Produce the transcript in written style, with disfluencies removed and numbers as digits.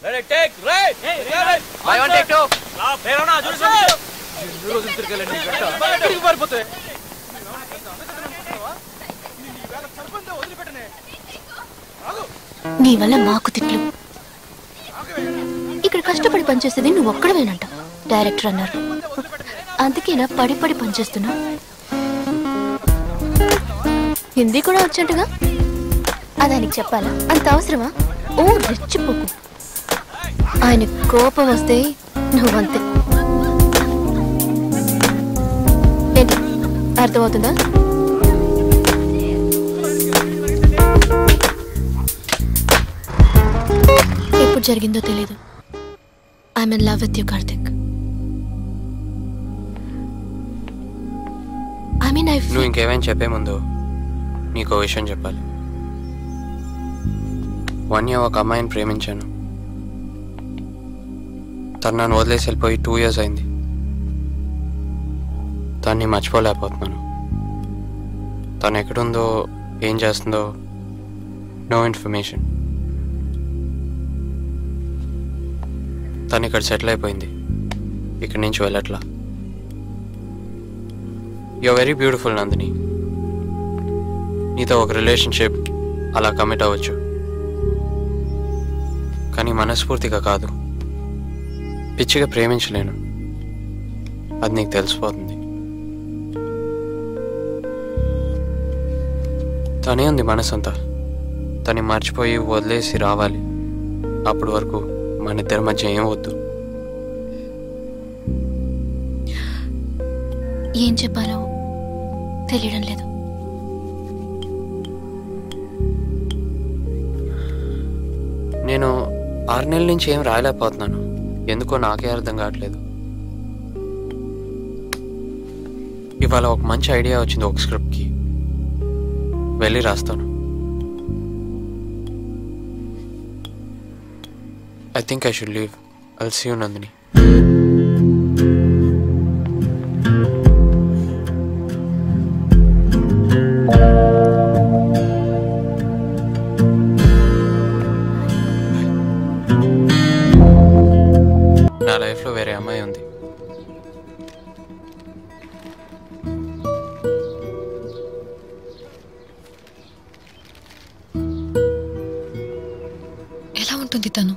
Ready take right by one take 2 లా పేరనా చూడు ఈ రోజు తిరగలేండి గట్ట తిరిగి పారిపోతే నీ వల్ల మాకు తిట్లు. ఇక్కడ కష్టపడి పనిచేసేది నువ్వు ఒక్కడవేనంట డైరెక్టర్ అన్నారు. అందుకేనా పడి పడి పనిచేస్తున్నా. హిందీ కూడా వచ్చేట్టుగా అదానికి చెప్పాలా? అంత అవసరమా? ఓ రెచ్చిపోకు. ఆయన కోపం వస్తే నువ్వంతే. ఏంటి అర్థమవుతుందా? ఎప్పుడు జరిగిందో తెలీదు. I'm in love with you Karthik. నువ్వు ఇంకేమైనా చెప్పే ముందు నీకు విషయం చెప్పాలి. వన్య ఒక అమ్మాయిని ప్రేమించాను. తను నన్ను వదిలేసి వెళ్ళిపోయి 2 years అయింది. తన్ని మర్చిపోలేకపోతున్నాను. తను ఎక్కడుందో ఏం చేస్తుందో నో ఇన్ఫర్మేషన్. తను ఇక్కడ సెటిల్ అయిపోయింది. ఇక్కడి నుంచి వెళ్ళట్లా. You are very beautiful Nandini. నీతో ఒక రిలేషన్షిప్ అలా కమిట్ అవ్వచ్చు, కానీ మనస్ఫూర్తిగా కాదు. పిచ్చిగా ప్రేమించలేను. అది నీకు తెలిసిపోతుంది. తనే ఉంది మనసంతా. తను మర్చిపోయి వదిలేసి రావాలి. అప్పటి వరకు మన ఇద్దరి మధ్య ఏం వద్దు. ఏం చెప్పాలో తెలియడం లేదు. నేను 6 నెలల నుంచి ఏం రాయలేకపోతున్నాను. ఎందుకో నాకే అర్థం కావట్లేదు. ఇవాళ ఒక మంచి ఐడియా వచ్చింది. ఒక స్క్రిప్ట్కి వెళ్ళి రాస్తాను. I think I should leave. I'll see you, Nandini. నా లైఫ్లో వేరే అమ్మాయి ఉంది. ఎలా ఉంటుంది తను?